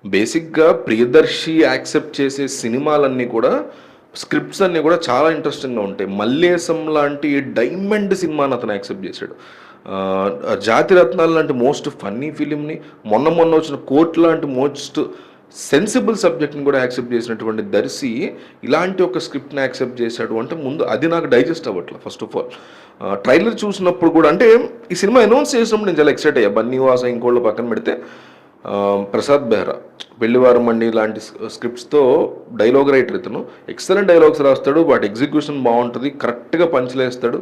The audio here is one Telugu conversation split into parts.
బేసిక్‌గా ప్రియదర్శి యాక్సెప్ట్ చేసే సినిమాలన్నీ కూడా, స్క్రిప్ట్స్ అన్నీ కూడా చాలా ఇంట్రెస్టింగ్‌గా ఉంటాయి. 'మల్లేశం' లాంటి డైమండ్ సినిమాని అతను యాక్సెప్ట్ చేశాడు. 'జాతిరత్నాలు' లాంటి మోస్ట్ ఫన్నీ ఫిల్మ్‌ని, మొన్న వచ్చిన 'కోర్ట్' లాంటి మోస్ట్ సెన్సిబుల్ సబ్జెక్ట్‌ని కూడా యాక్సెప్ట్ చేసినటువంటి దర్శి, ఇలాంటి ఒక స్క్రిప్ట్‌ని యాక్సెప్ట్ చేశాడు అంటే ముందు అది నాకు డైజెస్ట్ అవ్వట్ల ఫస్ట్ ఆఫ్ ఆల్. ట్రైలర్ చూసినప్పుడు కూడా అంటే ఈ సినిమా అనౌన్స్ చేసినప్పుడు నేను చాలా ఎక్సైట్ అయ్యా. 'బన్నీవాస' ఇంకోళ్ళు పక్కన పెడితే ప్రసాద్ బెహ్రా, 'పెళ్లివారం మండి' లాంటి స్క్రిప్ట్స్తో డైలాగ్ రైటర్ ఇతను. ఎక్సలెంట్ డైలాగ్స్ రాస్తాడు, వాటి ఎగ్జిక్యూషన్ బాగుంటుంది, కరెక్ట్గా పంచులేస్తాడు.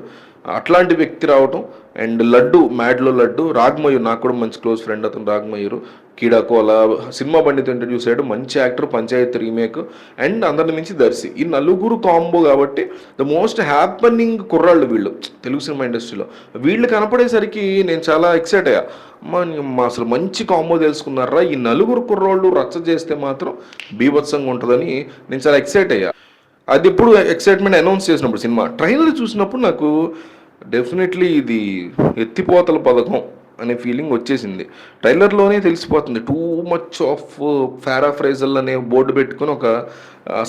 అట్లాంటి వ్యక్తి రావటం. అండ్ లడ్డు, మ్యాడ్లో లడ్డు, రాగ్మయూర్ నాకు కూడా మంచి క్లోజ్ ఫ్రెండ్ అతను. రాగ్మయూర్, కీడాకోలా, సినిమా బండితో ఇంట్రడ్యూస్ అయ్యాడు, మంచి యాక్టర్, పంచాయత్ రీమేక్. అండ్ అందరి నుంచి దర్శి. ఈ నలుగురు కాంబో కాబట్టి ద మోస్ట్ హ్యాపనింగ్ కుర్రాళ్ళు వీళ్ళు తెలుగు సినిమా ఇండస్ట్రీలో. వీళ్ళు కనపడేసరికి నేను చాలా ఎక్సైట్ అయ్యా. అమ్మా అసలు మంచి కాంబో తెలుసుకున్నారా, ఈ నలుగురు కుర్రోళ్ళు రచ్చ చేస్తే మాత్రం బీభత్సంగా ఉంటుందని నేను చాలా ఎక్సైట్ అయ్యా. అది ఇప్పుడు ఎక్సైట్మెంట్ అనౌన్స్ చేసినప్పుడు సినిమా ట్రైలర్ చూసినప్పుడు నాకు డెఫినెట్లీ ఇది ఎత్తిపోతల పథకం అనే ఫీలింగ్ వచ్చేసింది. ట్రైలర్లోనే తెలిసిపోతుంది. టూ మచ్ ఆఫ్ పారాఫ్రేజల్ అనే బోర్డు పెట్టుకొని ఒక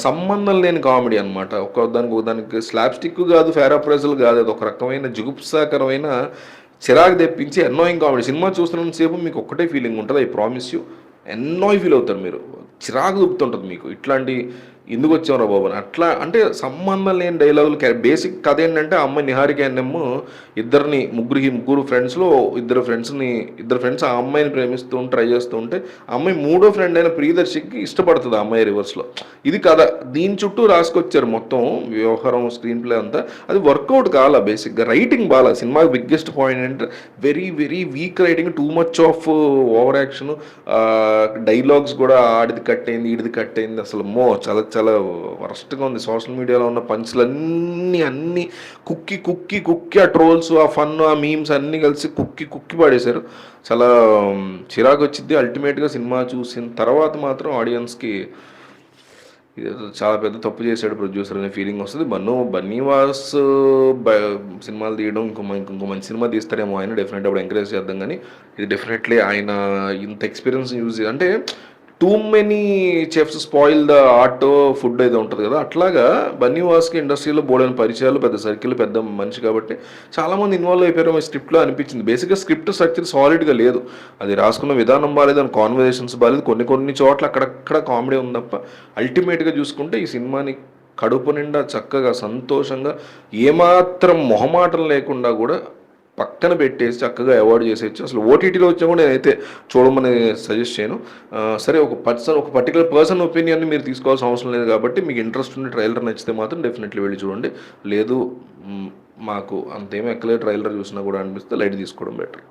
సంబంధం లేని కామెడీ అనమాట. ఒకదానికి స్లాబ్ స్టిక్ కాదు, పారాఫ్రేజల్ కాదు, అది ఒక రకమైన జుగుప్సాకరమైన చిరాకు తెప్పించి అన్నోయింగ్ కామెడీ. సినిమా చూస్తున్నంతసేపు మీకు ఒక్కటే ఫీలింగ్ ఉంటుంది, ఐ ప్రామిస్ యూ, ఎన్నోయ్ ఫీల్ అవుతారు మీరు, చిరాకు దుప్పుతుంటుంది మీకు. ఇట్లాంటి ఎందుకు వచ్చామరా బాబు అని. అట్లా అంటే సంబంధం లేని డైలాగులు. బేసిక్ కథ ఏంటంటే ఆ అమ్మాయి నిహారిక అన్నేమో ముగ్గురు ఫ్రెండ్స్లో ఇద్దరు ఫ్రెండ్స్ ఆ అమ్మాయిని ప్రేమిస్తూ ట్రై చేస్తూ ఉంటే ఆ అమ్మాయి మూడో ఫ్రెండ్ అయిన ప్రియదర్శికి ఇష్టపడుతుంది ఆ అమ్మాయి రివర్స్లో. ఇది కథ. దీని చుట్టూ రాసుకొచ్చారు మొత్తం వ్యవహారం, స్క్రీన్ ప్లే అంతా. అది వర్కౌట్ కాల. బేసిక్గా రైటింగ్ బాగా. సినిమాకి బిగ్గెస్ట్ పాయింట్ ఏంటంటే very very weak writing, too much of over action, dialogues కూడా ఆడిది కట్ అయింది, ఈడిది కట్ అయింది. అసలు చాలా చాలా వరస్ట్గా ఉంది. సోషల్ మీడియాలో ఉన్న పంచులన్నీ కుక్కి ఆ ట్రోల్స్, ఆ ఫన్, ఆ మీమ్స్ అన్నీ కలిసి కుక్కి పడేశారు. చాలా చిరాకు వచ్చింది. అల్టిమేట్గా సినిమా చూసిన తర్వాత మాత్రం ఆడియన్స్కి చాలా పెద్ద తప్పు చేశాడు ప్రొడ్యూసర్ అనే ఫీలింగ్ వస్తుంది. బన్నీవాస్ సినిమాలు తీయడం ఇంకో మంచి సినిమా తీస్తాడేమో ఆయన, డెఫినెట్గా అప్పుడు ఎంకరేజ్ చేద్దాం. కానీ ఇది డెఫినెట్లీ ఆయన ఇంత ఎక్స్పీరియన్స్ యూజ్ అంటే too many chefs spoil the art food అయితే ఉంటుంది కదా, అట్లాగా బన్నీవాస్కి ఇండస్ట్రీలో బోర్డైన పరిచయాలు, పెద్ద సర్కిల్, పెద్ద మనిషి కాబట్టి చాలామంది ఇన్వాల్వ్ అయిపోయారు స్క్రిప్ట్లో అనిపించింది. బేసిక్గా స్క్రిప్ట్ స్ట్రక్చర్ సాలిడ్గా లేదు, అది రాసుకున్న విధానం బాగాలేదు, అని కాన్వర్జేషన్స్ బాగాలేదు, కొన్ని చోట్ల అక్కడక్కడ కామెడీ ఉంది తప్ప అల్టిమేట్గా చూసుకుంటే ఈ సినిమాని కడుపు నిండా చక్కగా సంతోషంగా ఏమాత్రం మొహమాటం లేకుండా కూడా పక్కన పెట్టేసి చక్కగా అవాయిడ్ చేసేయచ్చు. అసలు ఓటీటీలో వచ్చినా కూడా నేనైతే చూడమని సజెస్ట్ చేయను. సరే, ఒక పర్టికులర్ పర్సన్ ఒపీనియన్ని మీరు తీసుకోవాల్సిన అవసరం లేదు కాబట్టి మీకు ఇంట్రెస్ట్ ఉండి ట్రైలర్ నచ్చితే మాత్రం డెఫినెట్లీ వెళ్ళి చూడండి. లేదు మాకు అంతేమీ ఎక్కలేదు ట్రైలర్ చూసినా కూడా అనిపిస్తే లైట్ తీసుకోవడం బెటర్.